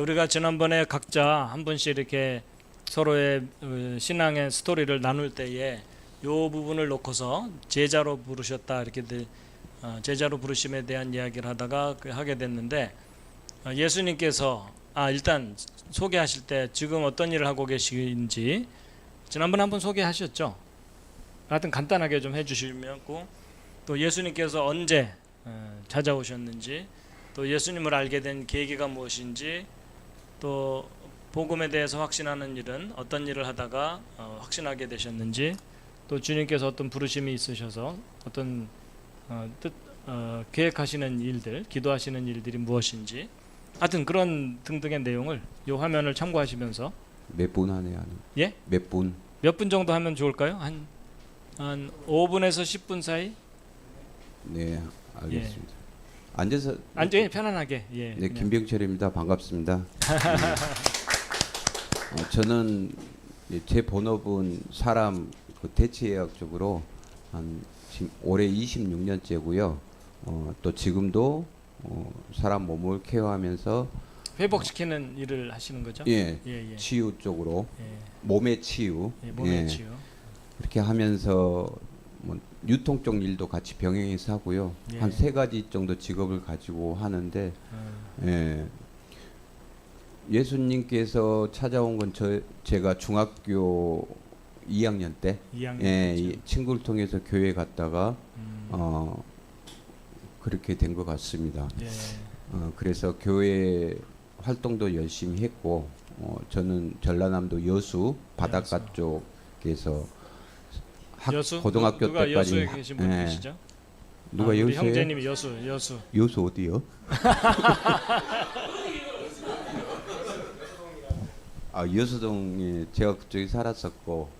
우리가 지난번에 각자 한 분씩 이렇게 서로의 신앙의 스토리를 나눌 때에 요 부분을 놓고서 제자로 부르셨다 이렇게 제자로 부르심에 대한 이야기를 하다가 하게 됐는데, 예수님께서 일단 소개하실 때 지금 어떤 일을 하고 계신지 지난번에 한번 소개하셨죠. 하여튼 간단하게 좀 해주시면, 또 예수님께서 언제 찾아오셨는지, 또 예수님을 알게 된 계기가 무엇인지, 또 복음에 대해서 확신하는 일은 어떤 일을 하다가 확신하게 되셨는지, 또 주님께서 어떤 부르심이 있으셔서 어떤 계획하시는 일들, 기도하시는 일들이 무엇인지, 하여튼 그런 등등의 내용을 이 화면을 참고하시면서. 몇 분 하네요? 예? 몇 분? 몇 분 정도 하면 좋을까요? 한 5분에서 10분 사이? 네, 알겠습니다. 앉아서 편안하게. 예. 네, 김병철입니다. 반갑습니다. 저는 제 본업은 사람 대체예약 쪽으로 지금 올해 26년째고요. 또 지금도 사람 몸을 케어하면서 회복시키는 일을 하시는 거죠? 예, 예. 치유 쪽으로 예. 몸의 치유, 몸의 치유. 이렇게 하면서 뭐 유통 쪽 일도 같이 병행해서 하고요. 예. 한 3가지 정도 직업을 가지고 하는데, 예수님께서 찾아온 건 제가 중학교 2학년 때, 2학년 이 친구를 통해서 교회 갔다가 그렇게 된 것 같습니다. 예. 그래서 교회 활동도 열심히 했고, 저는 전라남도 여수 바닷가 쪽에서 여수? 고등학교 누가 때까지. 여수에 계신 분 계시죠? 누가 우리 여수에? 형제님이 여수. 여수 어디요? 여수동에 제가 그쪽에 살았었고,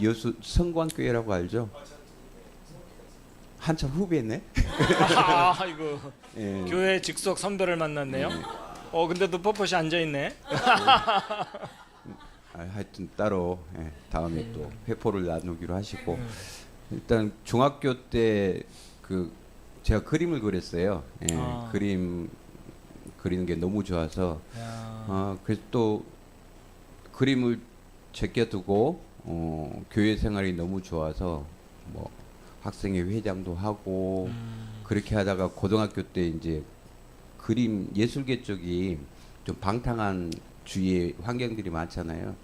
여수 성광교회라고 알죠? 한참 후배네. 아이고. 예. 교회 직속 선배를 만났네요. 근데도 뻣뻣이 앉아 있네. 하여튼 따로 다음에 또 회포를 나누기로 하시고, 일단 중학교 때 제가 그림을 그렸어요. 그림 그리는 게 너무 좋아서, 그래서 또 그림을 제껴두고 교회 생활이 너무 좋아서 뭐 학생회 회장도 하고 그렇게 하다가 고등학교 때 이제 그림 예술계 쪽이 좀 방탕한 주위에 환경들이 많잖아요.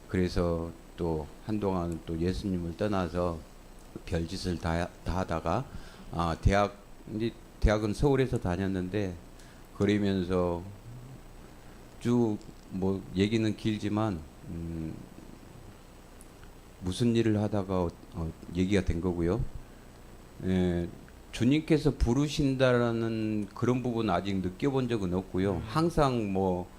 그래서 또 한동안 또 예수님을 떠나서 별짓을 다 하다가 대학은 서울에서 다녔는데, 그러면서 쭉 뭐 얘기는 길지만 무슨 일을 하다가 얘기가 된 거고요. 주님께서 부르신다라는 그런 부분 아직 느껴본 적은 없고요. 항상 뭐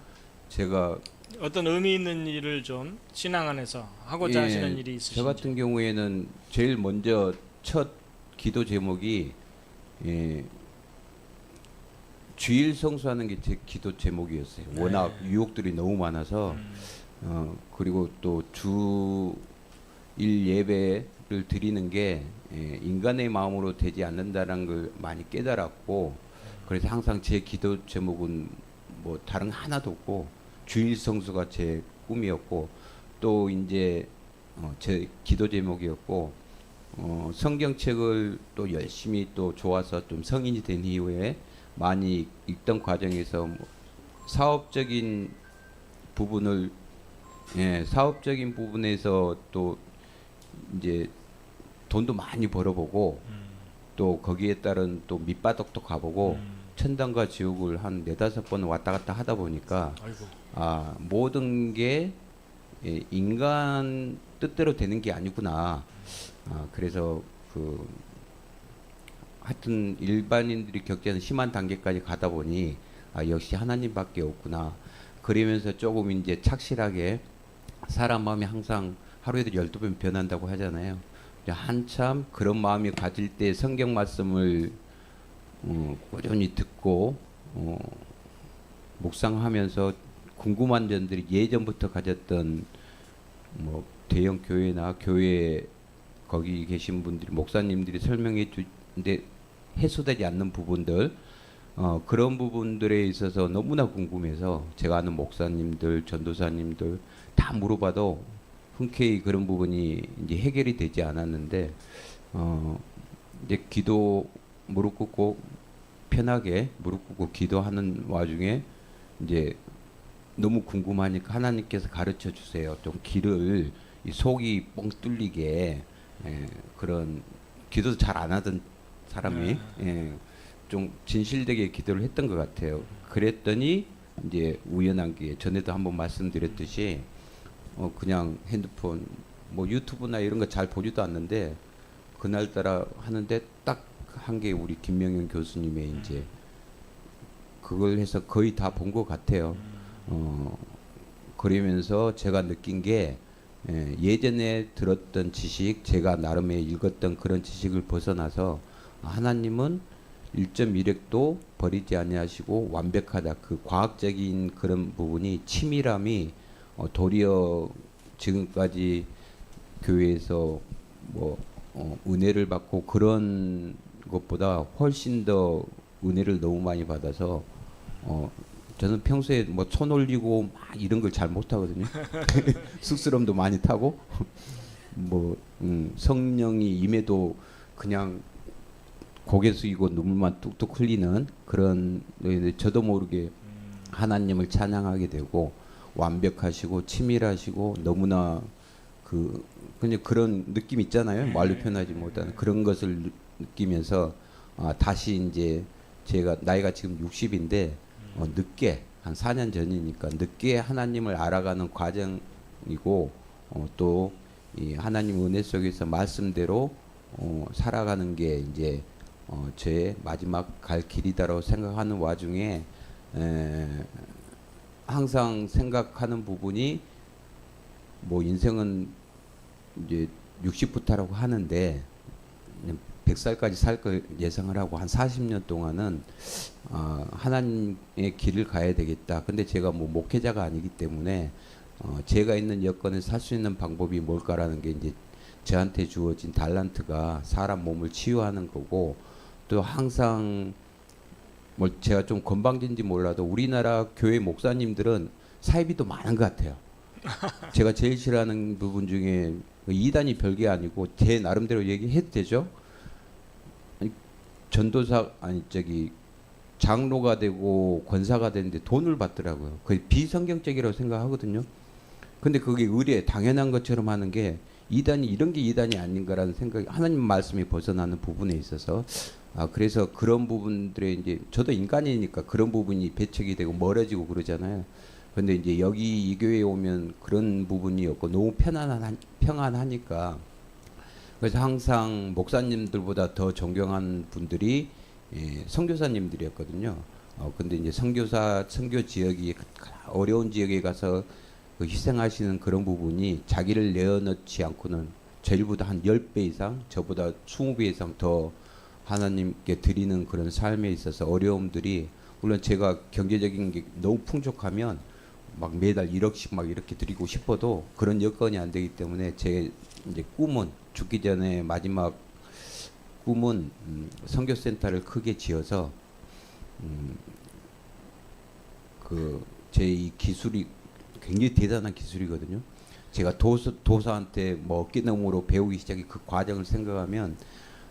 제가 어떤 의미 있는 일을 좀 신앙 안에서 하고자 하시는 일이 있으신지. 저 같은 경우에는 제일 먼저 첫 기도 제목이 주일 성수하는 게 제 기도 제목이었어요. 워낙 유혹들이 너무 많아서, 그리고 또 주일 예배를 드리는 게 인간의 마음으로 되지 않는다는 걸 많이 깨달았고, 그래서 항상 제 기도 제목은 뭐 다른 하나도 없고 주일 성수가 제 꿈이었고, 또 이제 제 기도 제목이었고, 성경책을 또 열심히 또 좋아서 좀 성인이 된 이후에 많이 읽던 과정에서 뭐 사업적인 부분에서 또 이제 돈도 많이 벌어보고, 또 거기에 따른 또 밑바닥도 가보고, 천당과 지옥을 한 4-5번 왔다 갔다 하다 보니까, 모든 게 인간 뜻대로 되는 게 아니구나. 그래서 하여튼 일반인들이 겪는 심한 단계까지 가다 보니 역시 하나님밖에 없구나. 그러면서 조금 이제 착실하게, 사람 마음이 항상 하루에도 12번 변한다고 하잖아요. 한참 그런 마음이 가질 때 성경 말씀을 꾸준히 듣고 묵상하면서 궁금한 점들이 예전부터 가졌던 뭐 대형 교회나 교회 거기 계신 분들이 목사님들이 설명해 주는데 해소되지 않는 부분들, 그런 부분들에 있어서 너무나 궁금해서 제가 아는 목사님들, 전도사님들 다 물어봐도 흔쾌히 그런 부분이 이제 해결이 되지 않았는데 이제 기도 무릎 꿇고 편하게 무릎 꿇고 기도하는 와중에 이제 너무 궁금하니까 하나님께서 가르쳐 주세요. 좀 길을 이 속이 뻥 뚫리게 그런 기도도 잘 안 하던 사람이 좀 진실되게 기도를 했던 것 같아요. 그랬더니 이제 우연한 기회 전에도 한번 말씀드렸듯이 그냥 핸드폰 뭐 유튜브나 이런 거 잘 보지도 않는데 그날따라 하는데 딱 한 게 우리 김명현 교수님의 이제 그걸 해서 거의 다 본 것 같아요. 그러면서 제가 느낀 게 예전에 들었던 지식, 제가 나름의 읽었던 그런 지식을 벗어나서 하나님은 1.1핵도 버리지 아니하시고 완벽하다. 그 과학적인 그런 부분이 치밀함이 도리어 지금까지 교회에서 뭐 은혜를 받고 그런 것보다 훨씬 더 은혜를 너무 많이 받아서 저는 평소에 뭐 손 올리고 막 이런 걸 잘 못하거든요. 쑥스러움도 많이 타고 뭐 성령이 임해도 그냥 고개 숙이고 눈물만 뚝뚝 흘리는 그런 저도 모르게 하나님을 찬양하게 되고 완벽하시고 치밀하시고 너무나 그냥 그런 느낌 있잖아요. 말로 표현하지 못하는 그런 것을 느끼면서 다시 이제 제가 나이가 지금 60인데 늦게 한 4년 전이니까 늦게 하나님을 알아가는 과정이고 또 이 하나님 은혜 속에서 말씀대로 살아가는 게 이제 제 마지막 갈 길이다라고 생각하는 와중에 항상 생각하는 부분이 뭐 인생은 이제 60부터라고 하는데 100살까지 살 걸 예상을 하고 한 40년 동안은 하나님의 길을 가야 되겠다. 근데 제가 뭐 목회자가 아니기 때문에 제가 있는 여건에 살 수 있는 방법이 뭘까라는 게 이제 저한테 주어진 달란트가 사람 몸을 치유하는 거고 또 항상 뭐 제가 좀 건방진지 몰라도 우리나라 교회 목사님들은 사이비도 많은 것 같아요. 제가 제일 싫어하는 부분 중에 이단이 별게 아니고 제 나름대로 얘기해도 되죠? 전도사 아니 저기 장로가 되고 권사가 되는데 돈을 받더라고요. 그게 비성경적이라고 생각하거든요. 근데 그게 의례 당연한 것처럼 하는 게 이단이 이런 게 이단이 아닌가라는 생각이 하나님 말씀이 벗어나는 부분에 있어서 그래서 그런 부분들에 이제 저도 인간이니까 그런 부분이 배척이 되고 멀어지고 그러잖아요. 근데 이제 여기 이 교회에 오면 그런 부분이 없고 너무 평안하니까 그래서 항상 목사님들보다 더 존경하는 분들이 선교사님들이었거든요. 근데 이제 선교 지역이 어려운 지역에 가서 그 희생하시는 그런 부분이 자기를 내어놓지 않고는 저희보다 한 10배 이상, 저보다 20배 이상 더 하나님께 드리는 그런 삶에 있어서 어려움들이 물론 제가 경제적인 게 너무 풍족하면 막 매달 1억씩 막 이렇게 드리고 싶어도 그런 여건이 안 되기 때문에 제 이제 꿈은 죽기 전에 마지막 꿈은 선교센터를 크게 지어서 그 제 이 기술이 굉장히 대단한 기술이거든요. 제가 도사한테 뭐 어깨너머로 배우기 시작해 그 과정을 생각하면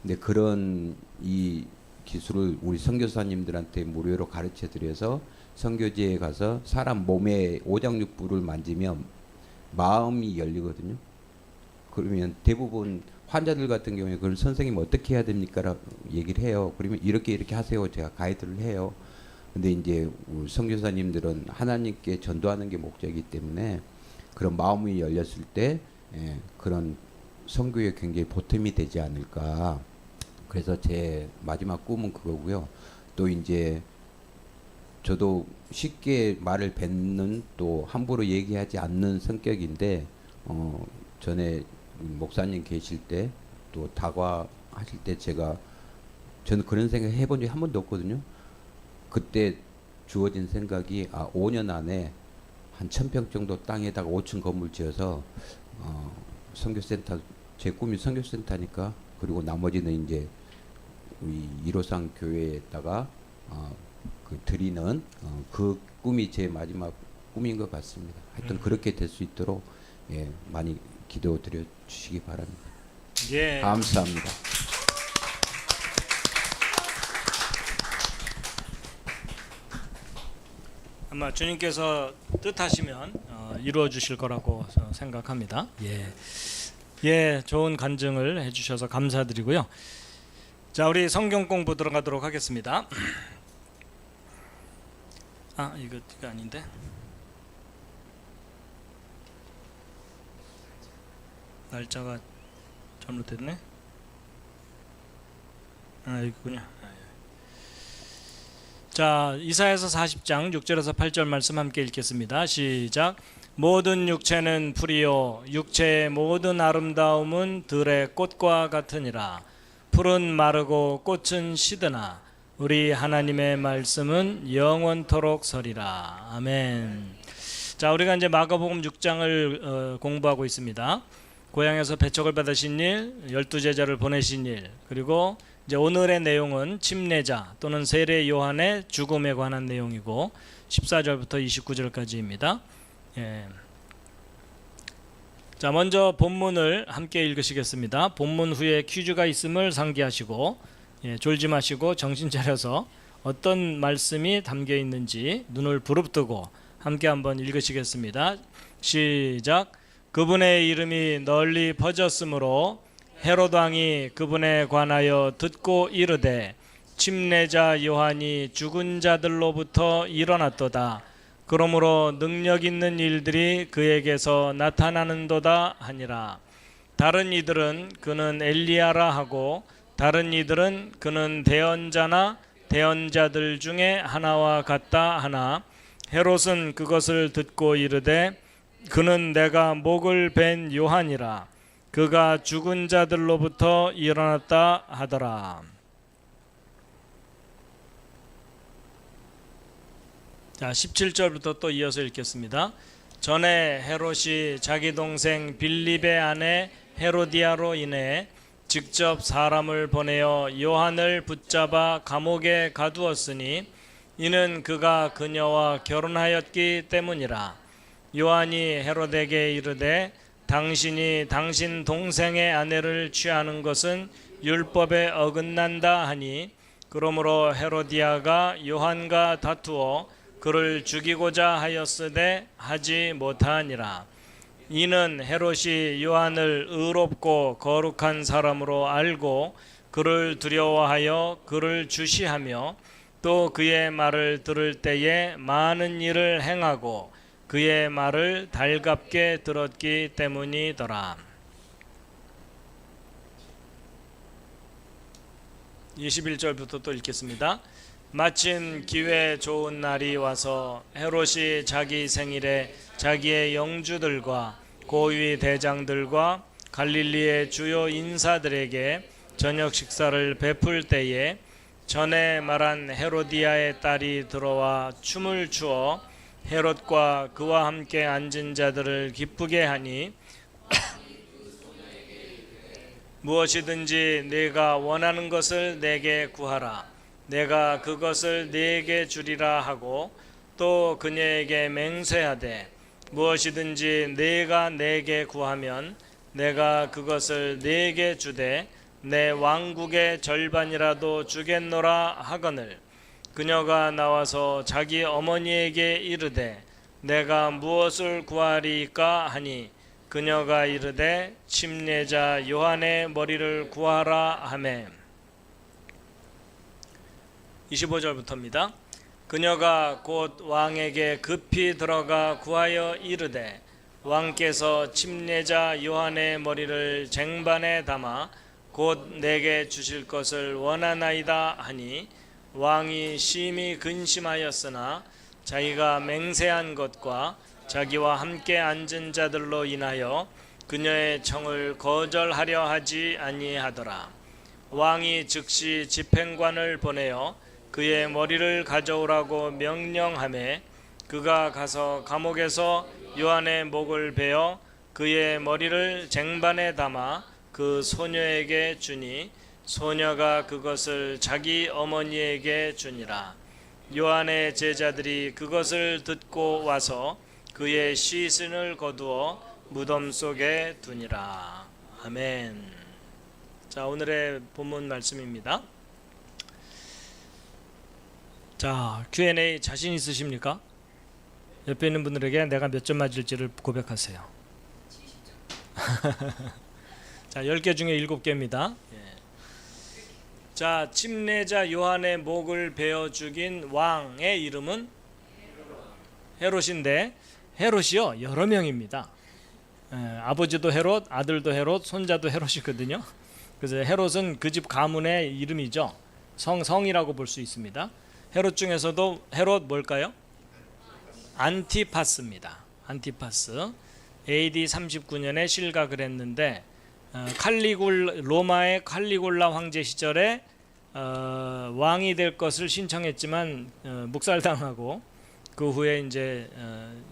근데 그런 이 기술을 우리 선교사님들한테 무료로 가르쳐 드려서 선교지에 가서 사람 몸에 오장육부를 만지면 마음이 열리거든요. 그러면 대부분 환자들 같은 경우에 그럼 선생님 어떻게 해야 됩니까? 라고 얘기를 해요. 그러면 이렇게 하세요. 제가 가이드를 해요. 근데 이제 우리 선교사님들은 하나님께 전도하는 게 목적이기 때문에 그런 마음이 열렸을 때 그런 선교에 굉장히 보탬이 되지 않을까. 그래서 제 마지막 꿈은 그거고요. 또 이제 저도 쉽게 말을 뱉는 또 함부로 얘기하지 않는 성격인데 전에 목사님 계실 때 또 다과하실 때 저는 그런 생각 해본 적이 한 번도 없거든요. 그때 주어진 생각이 5년 안에 한 1000평 정도 땅에다가 5층 건물 지어서 선교센터 제 꿈이 선교센터니까 그리고 나머지는 이제 우리 1호상 교회에다가 드리는 그 꿈이 제 마지막 꿈인 것 같습니다. 하여튼 그렇게 될 수 있도록 많이 기도드려 주시기 바랍니다. 예. 감사합니다. 아마 주님께서 뜻하시면 이루어 주실 거라고 생각합니다. 예, 좋은 간증을 해주셔서 감사드리고요. 자, 우리 성경 공부 들어가도록 하겠습니다. 이거 아닌데. 날짜가 잘못됐네. 이거군요. 자, 이사야서 40장 6절에서 8절 말씀 함께 읽겠습니다. 시작. 모든 육체는 풀이요 육체의 모든 아름다움은 들의 꽃과 같으니라. 풀은 마르고 꽃은 시드나 우리 하나님의 말씀은 영원토록 서리라. 아멘. 자, 우리가 이제 마가복음 6장을 공부하고 있습니다. 고향에서 배척을 받으신 일, 12제자를 보내신 일, 그리고 이제 오늘의 내용은 침례자 또는 세례 요한의 죽음에 관한 내용이고 14절부터 29절까지입니다. 자, 먼저 본문을 함께 읽으시겠습니다. 본문 후에 퀴즈가 있음을 상기하시고 졸지 마시고 정신 차려서 어떤 말씀이 담겨 있는지 눈을 부릅뜨고 함께 한번 읽으시겠습니다. 시작. 그분의 이름이 널리 퍼졌으므로 헤롯 왕이 그분에 관하여 듣고 이르되 침례자 요한이 죽은 자들로부터 일어났도다. 그러므로 능력 있는 일들이 그에게서 나타나는도다 하니라. 다른 이들은 그는 엘리야라 하고 다른 이들은 그는 대언자나 대언자들 중에 하나와 같다 하나 헤롯은 그것을 듣고 이르되 그는 내가 목을 벤 요한이라. 그가 죽은 자들로부터 일어났다 하더라. 자, 17절부터 또 이어서 읽겠습니다. 전에 헤롯이 자기 동생 빌립의 아내 헤로디아로 인해 직접 사람을 보내어 요한을 붙잡아 감옥에 가두었으니 이는 그가 그녀와 결혼하였기 때문이라. 요한이 헤롯에게 이르되 당신이 당신 동생의 아내를 취하는 것은 율법에 어긋난다 하니 그러므로 헤로디아가 요한과 다투어 그를 죽이고자 하였으되 하지 못하니라. 이는 헤롯이 요한을 의롭고 거룩한 사람으로 알고 그를 두려워하여 그를 주시하며 또 그의 말을 들을 때에 많은 일을 행하고 그의 말을 달갑게 들었기 때문이더라. 21절부터 또 읽겠습니다. 마침 기회 좋은 날이 와서 헤롯이 자기 생일에 자기의 영주들과 고위 대장들과 갈릴리의 주요 인사들에게 저녁 식사를 베풀 때에 전에 말한 헤로디아의 딸이 들어와 춤을 추어 헤롯과 그와 함께 앉은 자들을 기쁘게 하니 무엇이든지 네가 원하는 것을 내게 구하라. 내가 그것을 네게 주리라 하고 또 그녀에게 맹세하되 무엇이든지 네가 내게 구하면 내가 그것을 네게 주되 내 왕국의 절반이라도 주겠노라 하거늘 그녀가 나와서 자기 어머니에게 이르되 내가 무엇을 구하리까 하니 그녀가 이르되 침례자 요한의 머리를 구하라 하매 25절부터입니다. 그녀가 곧 왕에게 급히 들어가 구하여 이르되 왕께서 침례자 요한의 머리를 쟁반에 담아 곧 내게 주실 것을 원하나이다 하니 왕이 심히 근심하였으나 자기가 맹세한 것과 자기와 함께 앉은 자들로 인하여 그녀의 청을 거절하려 하지 아니하더라. 왕이 즉시 집행관을 보내어 그의 머리를 가져오라고 명령하매 그가 가서 감옥에서 요한의 목을 베어 그의 머리를 쟁반에 담아 그 소녀에게 주니 소녀가 그것을 자기 어머니에게 주니라. 요한의 제자들이 그것을 듣고 와서 그의 시신을 거두어 무덤 속에 두니라. 아멘. 자, 오늘의 본문 말씀입니다. 자, Q&A 자신 있으십니까? 옆에 있는 분들에게 내가 몇 점 맞을지를 고백하세요. 자, 10개 중에 7개입니다. 자, 침례자 요한의 목을 베어 죽인 왕의 이름은 헤롯인데, 헤롯이요 여러 명입니다. 아버지도 헤롯, 아들도 헤롯, 손자도 헤롯이거든요. 그래서 헤롯은 그 집 가문의 이름이죠. 성이라고 볼 수 있습니다. 헤롯 중에서도 헤롯 뭘까요? 안티파스입니다. 안티파스. AD 39년에 실각을 했는데 로마의 칼리굴라 황제 시절에 왕이 될 것을 신청했지만 묵살당하고 그 후에 이제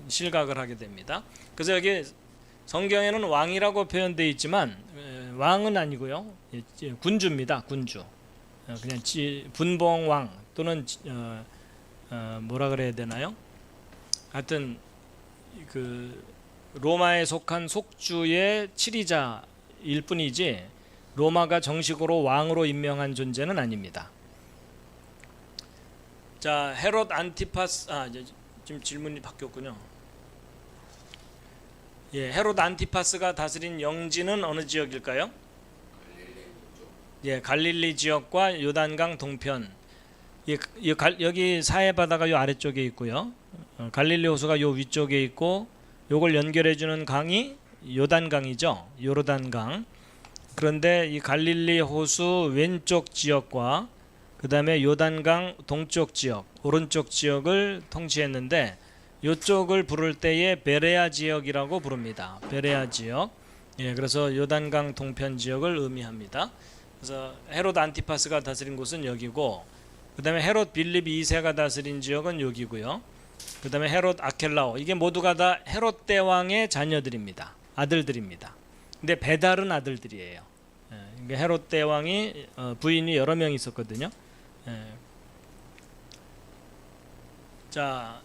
실각을 하게 됩니다. 그래서 여기 성경에는 왕이라고 표현되어 있지만 왕은 아니고요, 군주입니다. 군주. 그냥 분봉왕 또는 뭐라 그래야 되나요? 하여튼 그 로마에 속한 속주의 치리자일 뿐이지 로마가 정식으로 왕으로 임명한 존재는 아닙니다. 자, 헤롯 안티파스, 지금 질문이 바뀌었군요. 예, 헤롯 안티파스가 다스린 영지는 어느 지역일까요? 예, 갈릴리 지역과 요단강 동편. 여기 사해 바다가 요 아래쪽에 있고요. 갈릴리 호수가 요 위쪽에 있고, 요걸 연결해 주는 강이 요단강이죠. 요르단강. 그런데 이 갈릴리 호수 왼쪽 지역과 그다음에 요단강 동쪽 지역, 오른쪽 지역을 통치했는데, 요쪽을 부를 때에 베레아 지역이라고 부릅니다. 베레아 지역. 예, 그래서 요단강 동편 지역을 의미합니다. 그래서 헤롯 안티파스가 다스린 곳은 여기고, 그다음에 헤롯 빌립 2세가 다스린 지역은 여기고요. 그다음에 헤롯 아켈라오, 이게 모두가 다 헤롯 대왕의 자녀들입니다. 아들들입니다. 근데 배다른 아들들이에요. 예, 헤롯 대왕이 부인이 여러 명 있었거든요. 예. 자,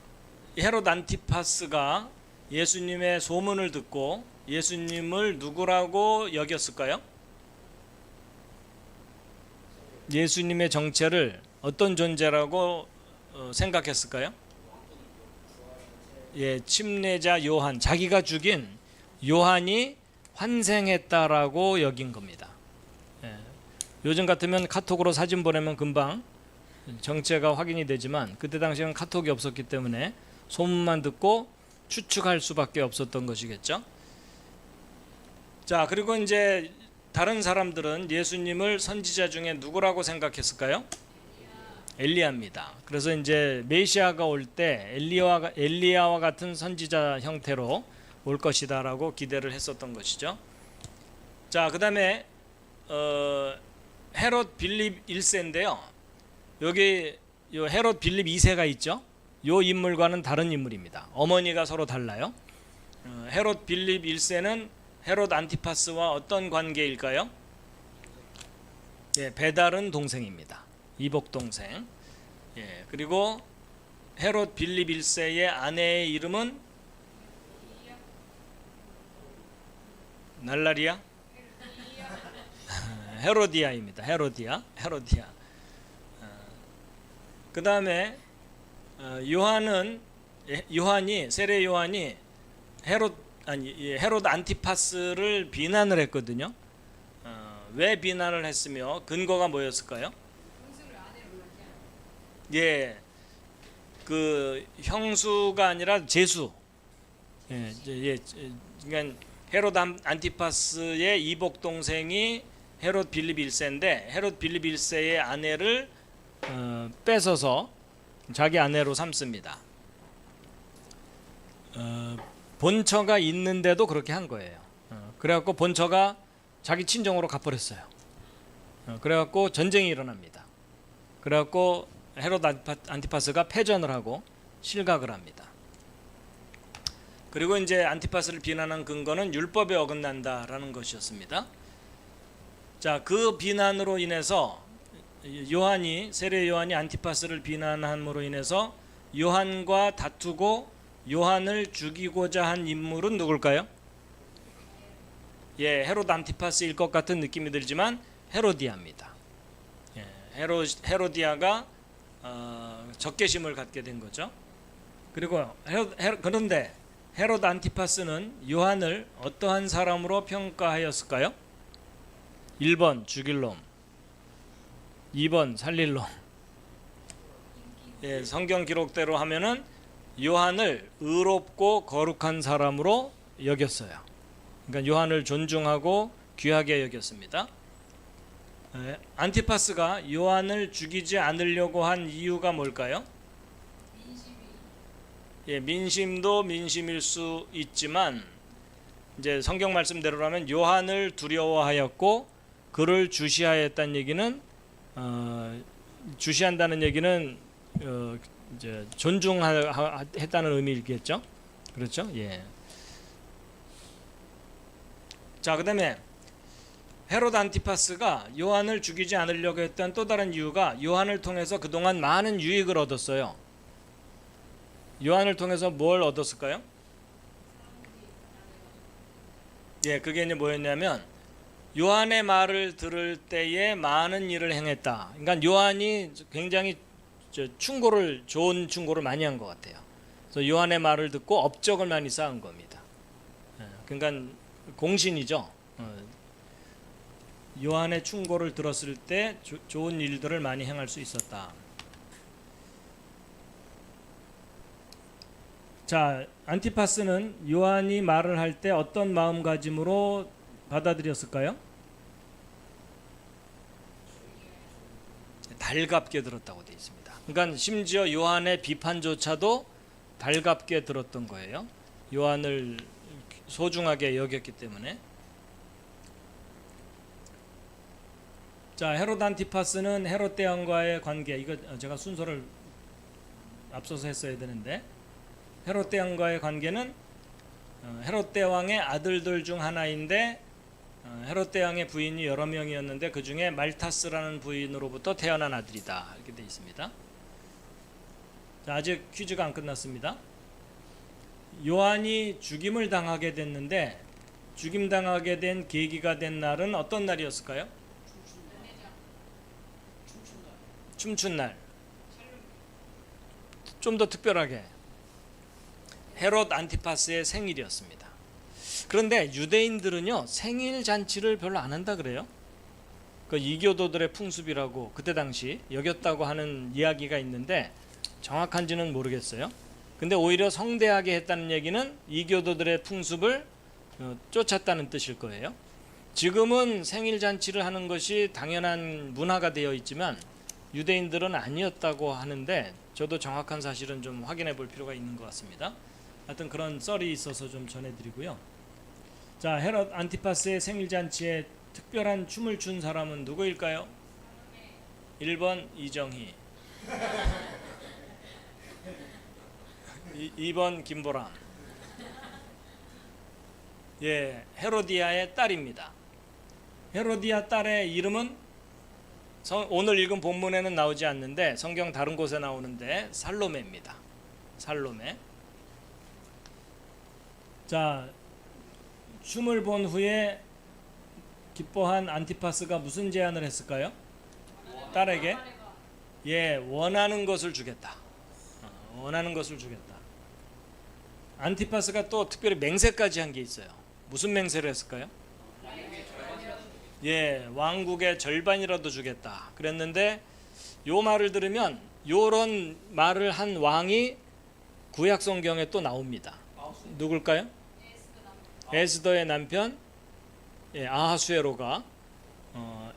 헤롯 안티파스가 예수님의 소문을 듣고 예수님을 누구라고 여겼을까요? 예수님의 정체를 어떤 존재라고 생각했을까요? 예, 침례자 요한, 자기가 죽인 요한이 환생했다라고 여긴 겁니다. 예, 요즘 같으면 카톡으로 사진 보내면 금방 정체가 확인이 되지만 그때 당시에는 카톡이 없었기 때문에 소문만 듣고 추측할 수밖에 없었던 것이겠죠. 자, 그리고 이제 다른 사람들은 예수님을 선지자 중에 누구라고 생각했을까요? 엘리야입니다. 그래서 이제 메시아가 올 때 엘리야와 같은 선지자 형태로 올 것이다라고 기대를 했었던 것이죠. 자, 그다음에 헤롯 빌립 1세인데요. 여기 요 헤롯 빌립 2세가 있죠. 요 인물과는 다른 인물입니다. 어머니가 서로 달라요. 헤롯 빌립 1세는 헤롯 안티파스와 어떤 관계일까요? 예, 배다른 동생입니다. 이복 동생. 예, 그리고 헤롯 빌립 1세의 아내의 이름은 날라리아? 헤로디아입니다. 헤로디아. 그 다음에 세례 요한이 헤롯 안티파스를 비난을 했거든요. 왜 비난을 했으며 근거가 뭐였을까요? 예, 그 형수가 아니라 제수. 그러니까 헤롯 안티파스의 이복 동생이 헤롯 빌립 1세인데 헤롯 빌립 1세의 아내를 뺏어서 자기 아내로 삼습니다. 본처가 있는데도 그렇게 한 거예요. 그래갖고 본처가 자기 친정으로 가버렸어요. 그래갖고 전쟁이 일어납니다. 그래갖고 헤롯 안티파스가 패전을 하고 실각을 합니다. 그리고 이제 안티파스를 비난한 근거는 율법에 어긋난다라는 것이었습니다. 자, 그 비난으로 인해서 세례 요한이 안티파스를 비난함으로 인해서 요한과 다투고 요한을 죽이고자 한 인물은 누굴까요? 예, 헤롯 안티파스일 것 같은 느낌이 들지만 헤로디아입니다. 예, 헤로디아가 적개심을 갖게 된 거죠. 그리고 그런데 헤롯 안티파스는 요한을 어떠한 사람으로 평가하였을까요? 1번 죽일 놈, 2번 살릴 놈. 예, 성경 기록대로 하면은 요한을 의롭고 거룩한 사람으로 여겼어요. 그러니까 요한을 존중하고 귀하게 여겼습니다. 예, 안티파스가 요한을 죽이지 않으려고 한 이유가 뭘까요? 예, 민심도 민심일 수 있지만 이제 성경 말씀대로라면 요한을 두려워하였고 그를 주시하였다는 얘기는 주시한다는 얘기는 이제 존중했다는 의미겠죠. 그렇죠? 예. 자, 그다음에 헤롯 안티파스가 요한을 죽이지 않으려고 했던 또 다른 이유가 요한을 통해서 그동안 많은 유익을 얻었어요. 요한을 통해서 뭘 얻었을까요? 예, 그게 이제 뭐였냐면 요한의 말을 들을 때에 많은 일을 행했다. 그러니까 요한이 굉장히 좋은 충고를 많이 한 것 같아요. 그래서 요한의 말을 듣고 업적을 많이 쌓은 겁니다. 예, 그러니까 공신이죠. 요한의 충고를 들었을 때 좋은 일들을 많이 행할 수 있었다. 자, 안티파스는 요한이 말을 할 때 어떤 마음가짐으로 받아들였을까요? 달갑게 들었다고 되어 있습니다. 그러니까 심지어 요한의 비판조차도 달갑게 들었던 거예요. 요한을 소중하게 여겼기 때문에. 자, 헤롯 안티파스는 헤롯 대왕과의 관계, 이거 제가 순서를 앞서서 했어야 되는데, 헤롯 대왕과의 관계는 헤롯 대왕의 아들들 중 하나인데 헤롯 대왕의 부인이 여러 명이었는데 그 중에 말타스라는 부인으로부터 태어난 아들이다, 이렇게 되어 있습니다. 자, 아직 퀴즈가 안 끝났습니다. 요한이 죽임을 당하게 됐는데 죽임 당하게 된 계기가 된 날은 어떤 날이었을까요? 춤춘 날. 좀 더 특별하게 헤롯 안티파스의 생일이었습니다. 그런데 유대인들은요 생일 잔치를 별로 안 한다 그래요. 그 이교도들의 풍습이라고 그때 당시 여겼다고 하는 이야기가 있는데 정확한지는 모르겠어요. 근데 오히려 성대하게 했다는 얘기는 이교도들의 풍습을 쫓았다는 뜻일 거예요. 지금은 생일 잔치를 하는 것이 당연한 문화가 되어 있지만 유대인들은 아니었다고 하는데 저도 정확한 사실은 좀 확인해 볼 필요가 있는 것 같습니다. 하여튼 그런 썰이 있어서 좀 전해드리고요. 자, 헤롯 안티파스의 생일잔치에 특별한 춤을 춘 사람은 누구일까요? 1번 이정희, 2번 김보람. 예, 헤로디아의 딸입니다. 헤로디아 딸의 이름은 오늘 읽은 본문에는 나오지 않는데 성경 다른 곳에 나오는데 살로메입니다. 살로메. 자, 춤을 본 후에 기뻐한 안티파스가 무슨 제안을 했을까요? 딸에게 원하는 것을 주겠다. 원하는 것을 주겠다. 안티파스가 또 특별히 맹세까지 한 게 있어요. 무슨 맹세를 했을까요? 왕국의 절반이라도 주겠다 그랬는데 요 말을 들으면 요런 말을 한 왕이 구약 성경에 또 나옵니다. 누굴까요? 에스더의 남편 아하수에로가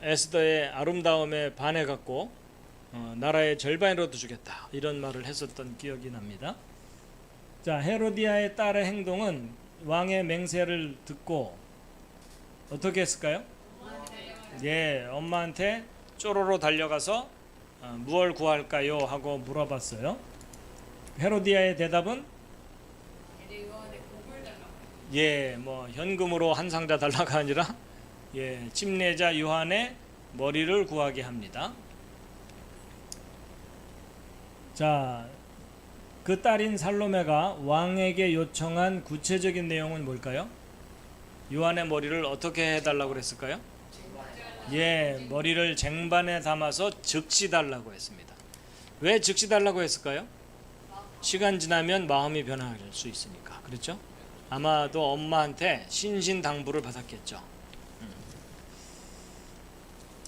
에스더의 아름다움에 반해갖고 나라의 절반이라도 주겠다 이런 말을 했었던 기억이 납니다. 자, 헤로디아의 딸의 행동은 왕의 맹세를 듣고 어떻게 했을까요? 엄마한테 쪼로로 달려가서 무얼 구할까요? 하고 물어봤어요. 헤로디아의 대답은 현금으로 한 상자 달라가 아니라 침례자 요한의 머리를 구하게 합니다. 자, 그 딸인 살로메가 왕에게 요청한 구체적인 내용은 뭘까요? 요한의 머리를 어떻게 해달라고 그랬을까요? 예, 머리를 쟁반에 담아서 즉시 달라고 했습니다. 왜 즉시 달라고 했을까요? 시간 지나면 마음이 변할 수 있으니까. 그렇죠? 아마도 엄마한테 신신당부를 받았겠죠.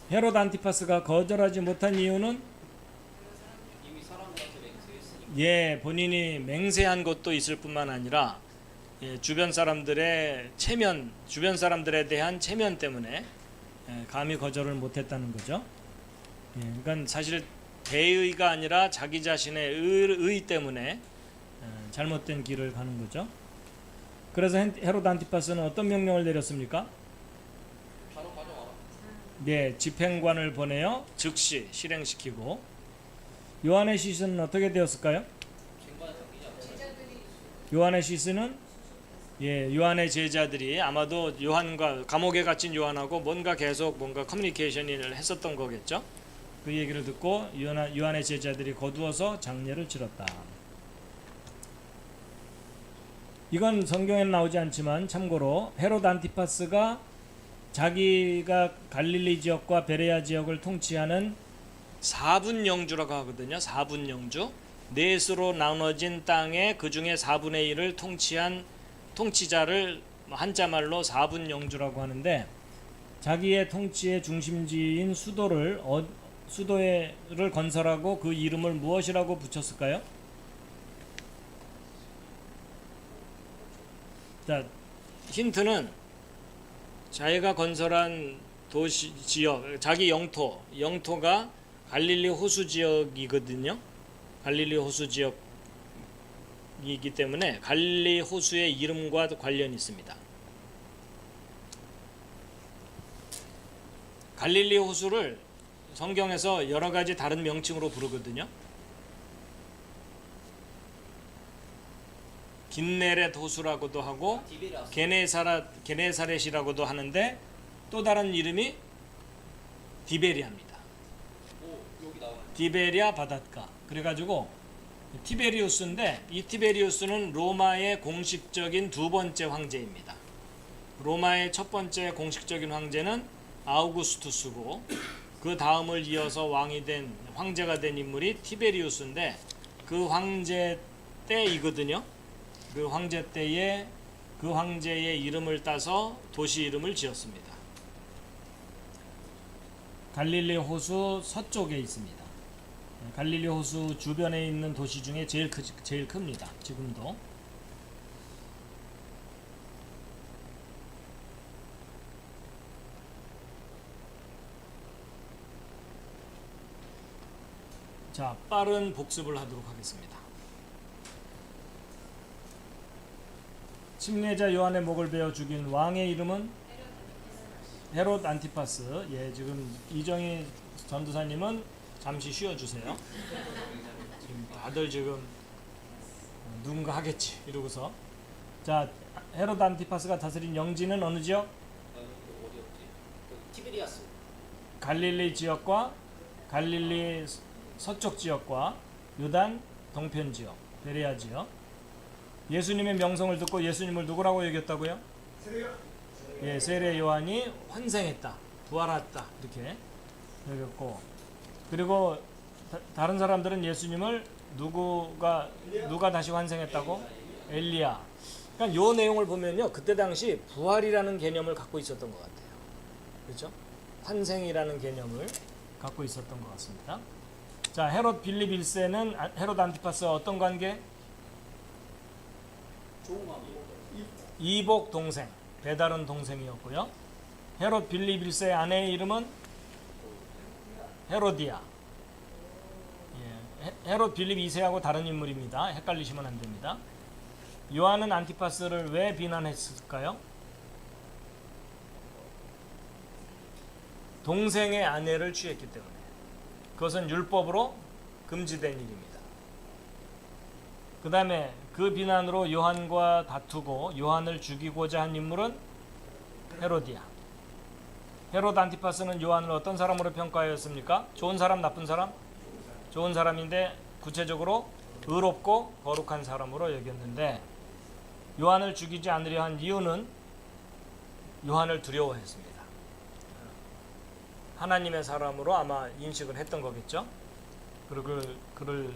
헤롯 안티파스가 거절하지 못한 이유는 예, 본인이 맹세한 것도 있을 뿐만 아니라 주변 사람들의 체면, 주변 사람들에 대한 체면 때문에 감히 거절을 못했다는 거죠. 그러니까 사실 대의가 아니라 자기 자신의 의 때문에 잘못된 길을 가는 거죠. 그래서 헤롯 안티파스는 어떤 명령을 내렸습니까? 네, 집행관을 보내어 즉시 실행시키고 요한의 시신은 어떻게 되었을까요? 요한의 시신은 요한의 제자들이 아마도 요한과 감옥에 갇힌 요한하고 뭔가 커뮤니케이션을 했었던 거겠죠. 그 얘기를 듣고 요한의 제자들이 거두어서 장례를 치렀다. 이건 성경에는 나오지 않지만 참고로 헤롯 안티파스가 자기가 갈릴리 지역과 베레아 지역을 통치하는 4분 영주라고 하거든요. 4분 영주. 넷으로 나눠진 땅에 그 중에 4분의 1을 통치한 통치자를 한자말로 4분 영주라고 하는데 자기의 통치의 중심지인 수도를 건설하고 그 이름을 무엇이라고 붙였을까요? 자, 힌트는 자기가 건설한 도시 지역, 자기 영토가 갈릴리 호수 지역이거든요. 갈릴리 호수 지역이기 때문에 갈릴리 호수의 이름과 관련이 있습니다. 갈릴리 호수를 성경에서 여러 가지 다른 명칭으로 부르거든요. 긴네렛 호수라고도 하고 게네사렛이라고도 하는데 또 다른 이름이 디베리아입니다. 디베리아 바닷가. 그래가지고 티베리우스인데 이 티베리우스는 로마의 공식적인 두 번째 황제입니다. 로마의 첫 번째 공식적인 황제는 아우구스투스고 그 다음을 이어서 황제가 된 인물이 티베리우스인데 그 황제 때이거든요. 그 황제 때에 그 황제의 이름을 따서 도시 이름을 지었습니다. 갈릴리 호수 서쪽에 있습니다. 갈릴리 호수 주변에 있는 도시 중에 제일 큽니다. 지금도. 자, 빠른 복습을 하도록 하겠습니다. 침례자 요한의 목을 베어 죽인 왕의 이름은 헤롯 안티파스. 예, 지금 이정희 전도사님은 잠시 쉬어주세요. 지금 다들 지금 누군가 하겠지 이러고서. 자, 헤롯 안티파스가 다스린 영지는 어느 지역? 티베리아스. 갈릴리 지역과 갈릴리 서쪽 지역과 요단 동편 지역, 베레아 지역. 예수님의 명성을 듣고 예수님을 누구라고 여겼다고요? 예, 세례 요한이 환생했다, 부활했다 이렇게 여겼고, 그리고 다른 사람들은 예수님을 누가 다시 환생했다고? 엘리야. 그러니까 요 내용을 보면요, 그때 당시 부활이라는 개념을 갖고 있었던 것 같아요. 그렇죠? 환생이라는 개념을 갖고 있었던 것 같습니다. 자, 헤롯 빌립 1세는 헤롯 안티파스와 어떤 관계? 이복 동생, 배다른 동생이었고요. 헤롯 빌립 1세의 아내의 이름은 헤로디아. 예, 헤롯 빌립 2세하고 다른 인물입니다. 헷갈리시면 안 됩니다. 요한은 안티파스를 왜 비난했을까요? 동생의 아내를 취했기 때문에. 그것은 율법으로 금지된 일입니다. 그 다음에 그 비난으로 요한과 다투고 요한을 죽이고자 한 인물은 헤로디아. 헤롯 안티파스는 요한을 어떤 사람으로 평가하였습니까? 좋은 사람, 나쁜 사람? 좋은 사람인데 구체적으로 의롭고 거룩한 사람으로 여겼는데 요한을 죽이지 않으려 한 이유는 요한을 두려워했습니다. 하나님의 사람으로 아마 인식을 했던 거겠죠. 그리고 그를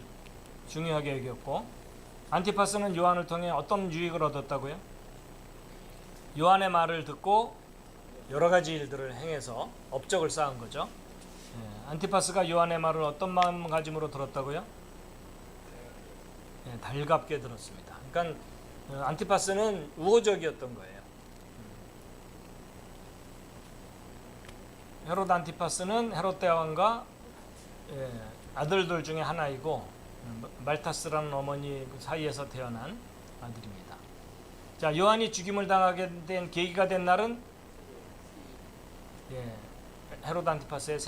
중요하게 여겼고, 안티파스는 요한을 통해 어떤 유익을 얻었다고요? 요한의 말을 듣고 여러 가지 일들을 행해서 업적을 쌓은 거죠. 안티파스가 요한의 말을 어떤 마음가짐으로 들었다고요? 달갑게 들었습니다. 그러니까 안티파스는 우호적이었던 거예요. 헤롯 안티파스는 헤롯 대왕과 아들들 중에 하나이고 말타스라는 어머니 사이에서 태어난 아들입니다. 자, 요한이 죽임을 당하게 된 계기가 된 날은 헤롯 안티파스의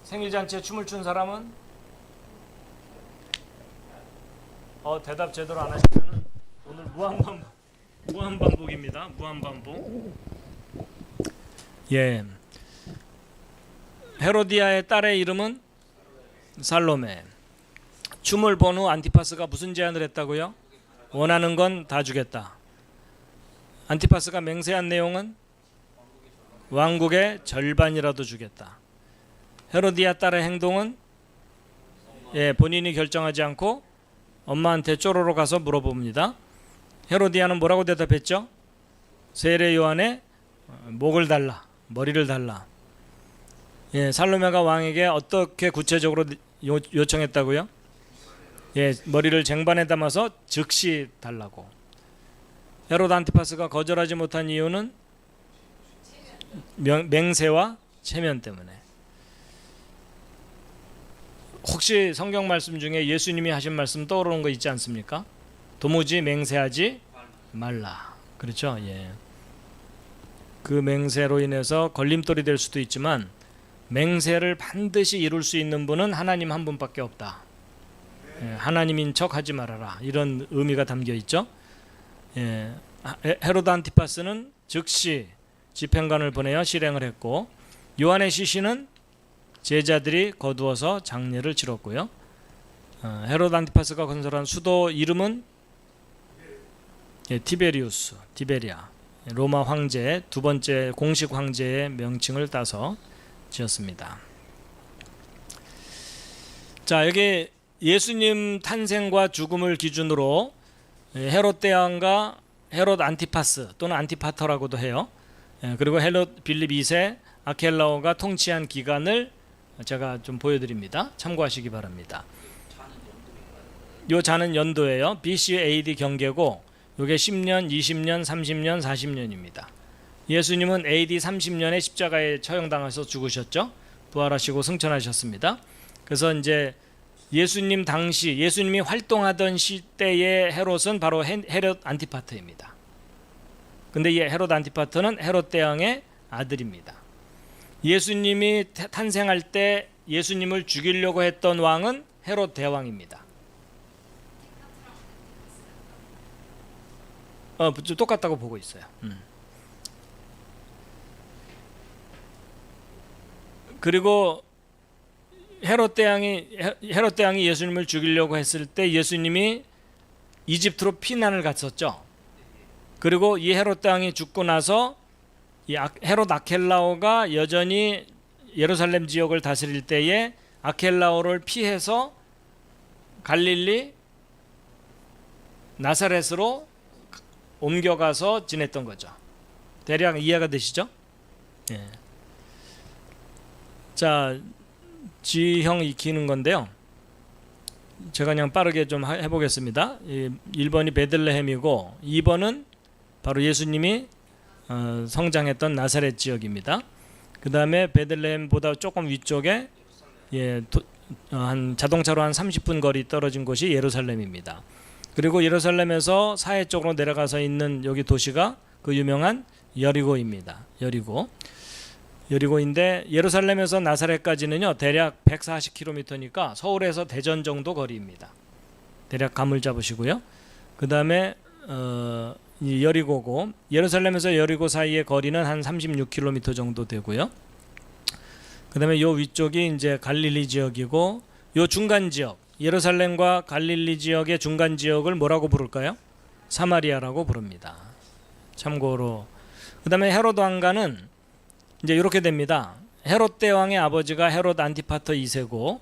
생일 잔치에 춤을 춘 사람은 대답 제대로 안 하시면 오늘 무한반복입니다. 무한반복. 헤로디아의 딸의 이름은 살로메. 춤을 본 후 안티파스가 무슨 제안을 했다고요? 원하는 건 다 주겠다. 안티파스가 맹세한 내용은 왕국의 절반이라도 주겠다. 헤로디아 딸의 행동은 본인이 결정하지 않고 엄마한테 쪼로로 가서 물어봅니다. 헤로디아는 뭐라고 대답했죠? 세례 요한의 목을 달라, 머리를 달라. 살로메가 왕에게 어떻게 구체적으로 요청했다고요? 머리를 쟁반에 담아서 즉시 달라고. 헤롯 안티파스가 거절하지 못한 이유는 맹세와 체면 때문에. 혹시 성경 말씀 중에 예수님이 하신 말씀 떠오르는 거 있지 않습니까? 도무지 맹세하지 말라. 그렇죠? 그 맹세로 인해서 걸림돌이 될 수도 있지만 맹세를 반드시 이룰 수 있는 분은 하나님 한 분밖에 없다. 하나님인 척 하지 말아라. 이런 의미가 담겨 있죠. 헤롯 안티파스는 즉시 집행관을 보내어 실행을 했고, 요한의 시신은 제자들이 거두어서 장례를 치렀고요. 헤롯 안티파스가 건설한 수도 이름은 티베리아. 로마 황제의 두 번째 공식 황제의 명칭을 따서 지었습니다. 자, 여기 예수님 탄생과 죽음을 기준으로 헤롯 대왕과 헤롯 안티파스 또는 안티파터라고도 해요. 그리고 헤롯 빌립 2세 아켈라오가 통치한 기간을 제가 좀 보여드립니다. 참고하시기 바랍니다. 요 자는 연도예요. BC AD 경계고 요게 10년, 20년, 30년, 40년입니다. 예수님은 AD 30년에 십자가에 처형당해서 죽으셨죠. 부활하시고 승천하셨습니다. 그래서 이제 예수님 당시 예수님이 활동하던 시대의 헤롯은 바로 헤롯 안티파터입니다. 근데 이 헤롯 안티파터는 헤롯 대왕의 아들입니다. 예수님이 탄생할 때 예수님을 죽이려고 했던 왕은 헤롯 대왕입니다. 똑같다고 보고 있어요. 그리고 헤롯 대왕이 예수님을 죽이려고 했을 때 예수님이 이집트로 피난을 갔었죠. 그리고 이 헤롯 대왕이 죽고 나서 이 헤롯 아켈라오가 여전히 예루살렘 지역을 다스릴 때에 아켈라오를 피해서 갈릴리 나사렛으로 옮겨가서 지냈던 거죠. 대략 이해가 되시죠? 자, 지형 익히는 건데요. 제가 그냥 빠르게 좀 해보겠습니다. 1번이 베들레헴이고 2번은 바로 예수님이 성장했던 나사렛 지역입니다. 그 다음에 베들레헴보다 조금 위쪽에 한 자동차로 한 30분 거리 떨어진 곳이 예루살렘입니다. 그리고 예루살렘에서 사해 쪽으로 내려가서 있는 여기 도시가 그 유명한 여리고입니다. 여리고인데 예루살렘에서 나사렛까지는요 대략 140km니까 서울에서 대전 정도 거리입니다. 대략 감을 잡으시고요. 그 다음에 여리고고 예루살렘에서 여리고 사이의 거리는 한 36km 정도 되고요. 그 다음에 요 위쪽이 이제 갈릴리 지역이고 요 중간 지역 예루살렘과 갈릴리 지역의 중간 지역을 뭐라고 부를까요? 사마리아라고 부릅니다. 참고로 그다음에 헤롯 왕가는 이제 이렇게 됩니다. 헤롯 대왕의 아버지가 헤롯 안티파터 2세고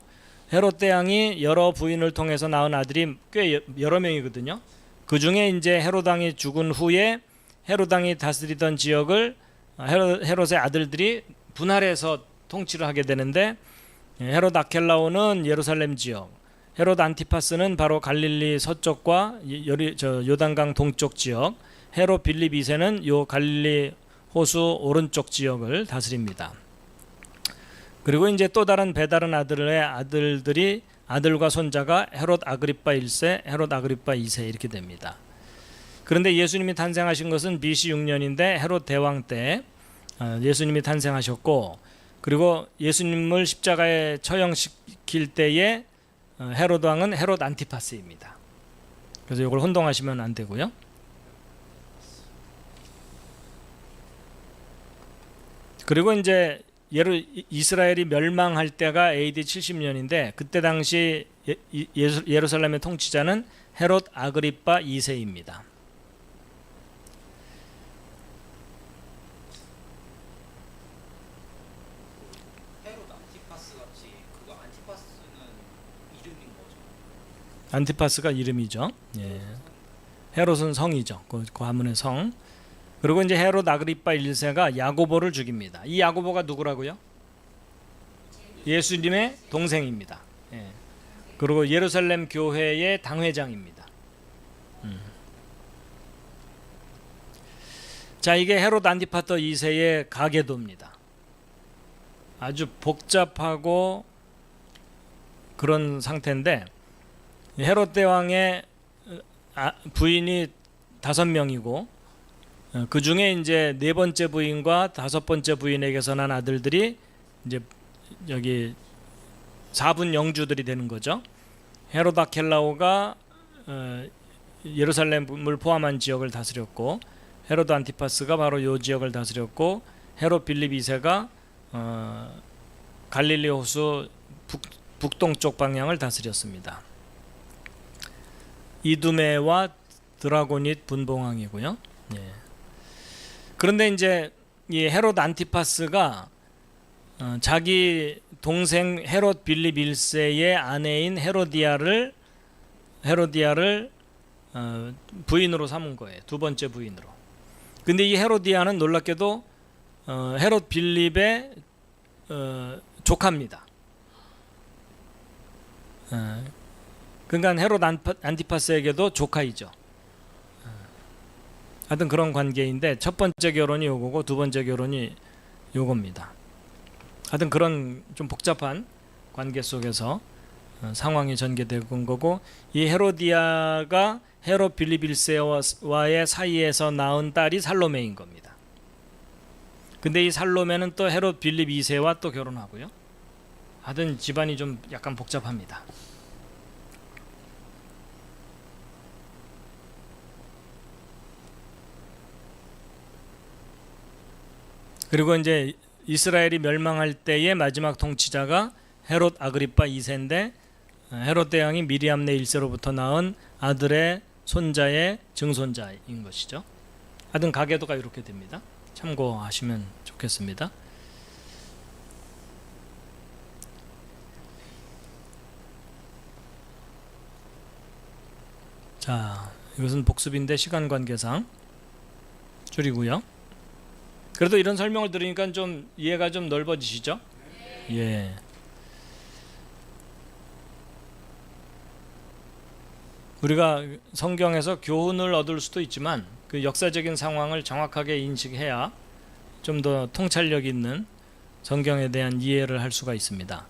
헤롯 대왕이 여러 부인을 통해서 낳은 아들이 꽤 여러 명이거든요. 그 중에 이제 헤롯 왕이 죽은 후에 헤롯 왕이 다스리던 지역을 헤롯의 아들들이 분할해서 통치를 하게 되는데, 헤롯 아켈라오는 예루살렘 지역, 헤롯 안티파스는 바로 갈릴리 서쪽과 요단강 동쪽 지역, 헤롯 빌립 2세는 요 갈릴리 호수 오른쪽 지역을 다스립니다. 그리고 이제 또 다른 배다른 아들의 아들들이 아들과 손자가 헤롯 아그리파 1세, 헤롯 아그리파 2세 이렇게 됩니다. 그런데 예수님이 탄생하신 것은 BC 6년인데 헤롯 대왕 때 예수님이 탄생하셨고, 그리고 예수님을 십자가에 처형시킬 때에 헤롯 왕은 헤롯 안티파스입니다. 그래서 이걸 혼동하시면 안 되고요. 그리고 이제 이스라엘이 멸망할 때가 AD 70년인데 그때 당시 예루살렘의 통치자는 헤롯 아그리파 2세입니다. 헤롯 안티파스 같이 그거 안티파스는 이름인 거죠? 안티파스가 이름이죠. 예. 헤롯은 성이죠. 그 가문의 성. 그리고 이제 헤롯 아그리파 1세가 야고보를 죽입니다. 이 야고보가 누구라고요? 예수님의 동생입니다. 예. 그리고 예루살렘 교회의 당회장입니다. 자, 이게 헤롯 안티파터 2세의 가계도입니다. 아주 복잡하고 그런 상태인데, 헤롯 대왕의 부인이 5명이고 그 중에 이제 4번째 부인과 5번째 부인에게서 난 아들들이 이제 여기 4분 영주들이 되는 거죠. 헤롯 아켈라오가 예루살렘을 포함한 지역을 다스렸고, 헤롯 안티파스가 바로 이 지역을 다스렸고, 헤롯 빌립 2세가 갈릴리 호수 북동쪽 방향을 다스렸습니다. 이두메와 드라고닛 분봉왕이고요. 예. 그런데 이제 이 헤롯 안티파스가 자기 동생 헤롯 빌립 1세의 아내인 헤로디아를 부인으로 삼은 거예요. 2번째 부인으로. 근데 이 헤로디아는 놀랍게도 헤롯 빌립의 조카입니다. 그러니까 헤롯 안티파스에게도 조카이죠. 하여튼 그런 관계인데, 첫 번째 결혼이 요거고 두 번째 결혼이 요겁니다. 하여튼 그런 좀 복잡한 관계 속에서 상황이 전개된 거고, 이 헤로디아가 헤롯 빌립 1세와의 사이에서 낳은 딸이 살로메인 겁니다. 근데 이 살로메는 또 헤롯 빌립 2세와 또 결혼하고요. 하여튼 집안이 좀 약간 복잡합니다. 그리고 이제 이스라엘이 멸망할 때의 마지막 통치자가 헤롯 아그리파 2세인데, 헤롯 대왕이 미리암네 1세로부터 낳은 아들의 손자의 증손자인 것이죠. 하여튼 가계도가 이렇게 됩니다. 참고하시면 좋겠습니다. 자, 이것은 복습인데 시간 관계상 줄이고요. 그래도 이런 설명을 들으니까 좀 이해가 좀 넓어지시죠? 예. 우리가 성경에서 교훈을 얻을 수도 있지만 그 역사적인 상황을 정확하게 인식해야 좀 더 통찰력 있는 성경에 대한 이해를 할 수가 있습니다.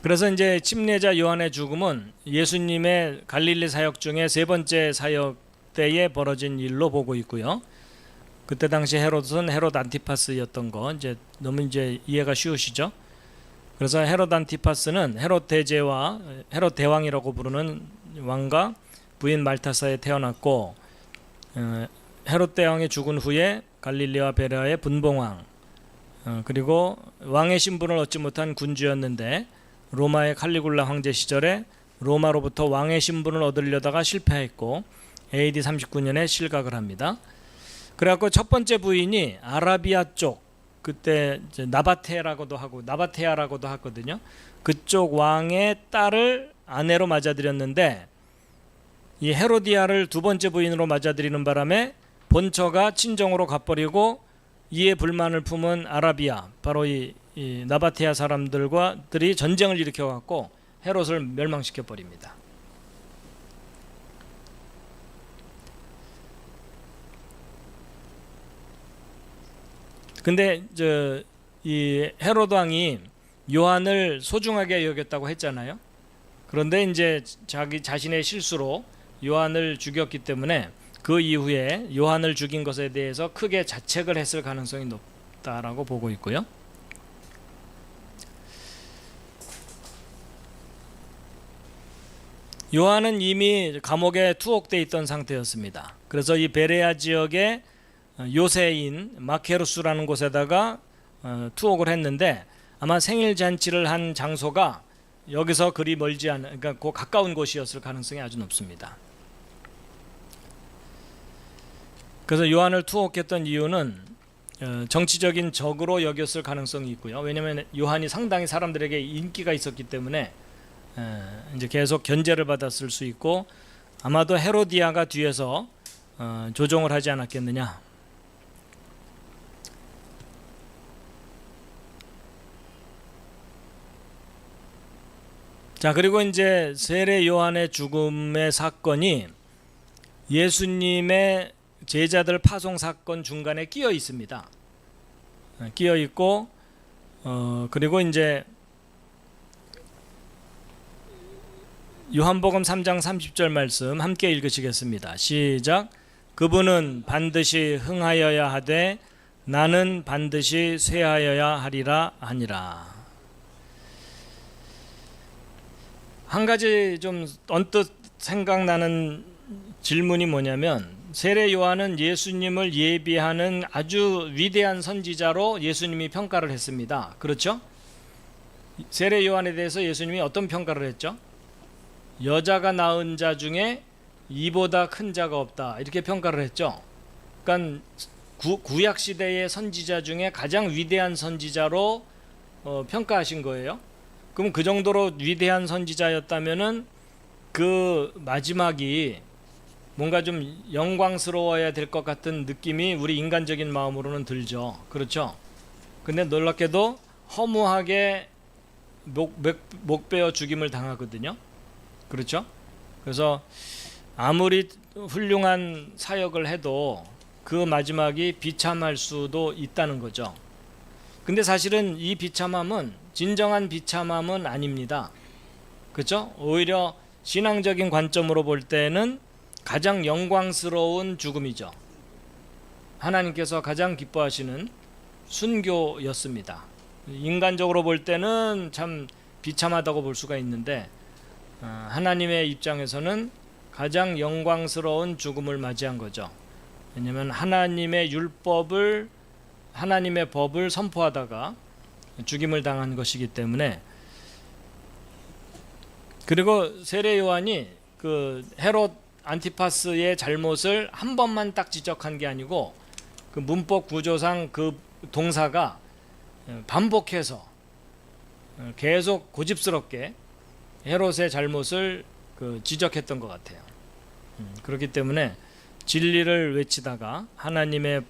그래서 이제 침례자 요한의 죽음은 예수님의 갈릴리 사역 중에 3번째 사역 때에 벌어진 일로 보고 있고요. 그때 당시 헤롯은 헤롯 안티파스였던 거 이제 너무 이제 이해가 쉬우시죠? 그래서 헤롯 안티파스는 헤롯 대제와 헤롯 대왕이라고 부르는 왕과 부인 말타사에 태어났고, 헤롯 대왕이 죽은 후에 갈릴리와 베레아의 분봉왕 그리고 왕의 신분을 얻지 못한 군주였는데 로마의 칼리굴라 황제 시절에 로마로부터 왕의 신분을 얻으려다가 실패했고 AD 39년에 실각을 합니다. 그래갖고 첫 번째 부인이 아라비아 쪽, 그때 이제 나바테라고도 하고 나바테아라고도 하거든요. 그쪽 왕의 딸을 아내로 맞아들였는데 이 헤로디아를 두 번째 부인으로 맞아들이는 바람에 본처가 친정으로 가버리고 이에 불만을 품은 아라비아, 바로 이 나바테아 사람들이 전쟁을 일으켜갖고 헤롯을 멸망시켜 버립니다. 근데 이 헤롯 왕이 요한을 소중하게 여겼다고 했잖아요. 그런데 이제 자기 자신의 실수로 요한을 죽였기 때문에 그 이후에 요한을 죽인 것에 대해서 크게 자책을 했을 가능성이 높다라고 보고 있고요. 요한은 이미 감옥에 투옥되어 있던 상태였습니다. 그래서 이 베레아 지역의 요새인 마케루스라는 곳에다가 투옥을 했는데 아마 생일 잔치를 한 장소가 여기서 그리 멀지 않은, 그러니까 그 가까운 곳이었을 가능성이 아주 높습니다. 그래서 요한을 투옥했던 이유는 정치적인 적으로 여겼을 가능성이 있고요. 왜냐하면 요한이 상당히 사람들에게 인기가 있었기 때문에 이제 계속 견제를 받았을 수 있고, 아마도 헤로디아가 뒤에서 조종을 하지 않았겠느냐. 자, 그리고 이제 세례 요한의 죽음의 사건이 예수님의 제자들 파송 사건 중간에 끼어 있습니다. 끼어 있고, 그리고 이제 요한복음 3장 30절 말씀 함께 읽으시겠습니다. 시작. 그분은 반드시 흥하여야 하되 나는 반드시 쇠하여야 하리라 하니라. 한 가지 좀 언뜻 생각나는 질문이 뭐냐면, 세례 요한은 예수님을 예비하는 아주 위대한 선지자로 예수님이 평가를 했습니다. 그렇죠? 세례 요한에 대해서 예수님이 어떤 평가를 했죠? 여자가 낳은 자 중에 이보다 큰 자가 없다, 이렇게 평가를 했죠. 그러니까 구약 시대의 선지자 중에 가장 위대한 선지자로 평가하신 거예요. 그럼 그 정도로 위대한 선지자였다면은 그 마지막이 뭔가 좀 영광스러워야 될 것 같은 느낌이 우리 인간적인 마음으로는 들죠. 그렇죠? 근데 놀랍게도 허무하게 목 베어 죽임을 당하거든요. 그렇죠? 그래서 아무리 훌륭한 사역을 해도 그 마지막이 비참할 수도 있다는 거죠. 근데 사실은 이 비참함은 진정한 비참함은 아닙니다. 그렇죠? 오히려 신앙적인 관점으로 볼 때는 가장 영광스러운 죽음이죠. 하나님께서 가장 기뻐하시는 순교였습니다. 인간적으로 볼 때는 참 비참하다고 볼 수가 있는데, 하나님의 입장에서는 가장 영광스러운 죽음을 맞이한 거죠. 왜냐하면 하나님의 율법을, 하나님의 법을 선포하다가 죽임을 당한 것이기 때문에. 그리고 세례 요한이 그 헤롯 안티파스의 잘못을 한 번만 딱 지적한 게 아니고, 그 문법 구조상 그 동사가 반복해서 계속 고집스럽게 헤롯의 잘못을 지적했던 것 같아요. 그렇기 때문에 진리를 외치다가, 하나님의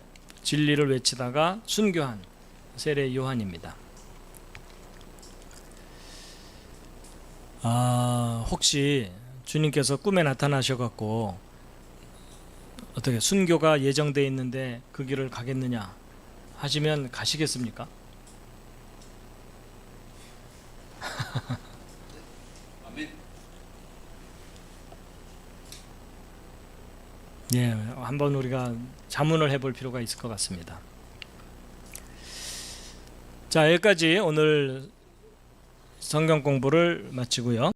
진리를 외치다가 순교한 세례 요한입니다. 혹시 주님께서 꿈에 나타나셔갖고 어떻게 순교가 예정되어 있는데 그 길을 가겠느냐 하시면 가시겠습니까? 아멘. 예, 한번 우리가 자문을 해볼 필요가 있을 것 같습니다. 자, 여기까지 오늘 성경 공부를 마치고요.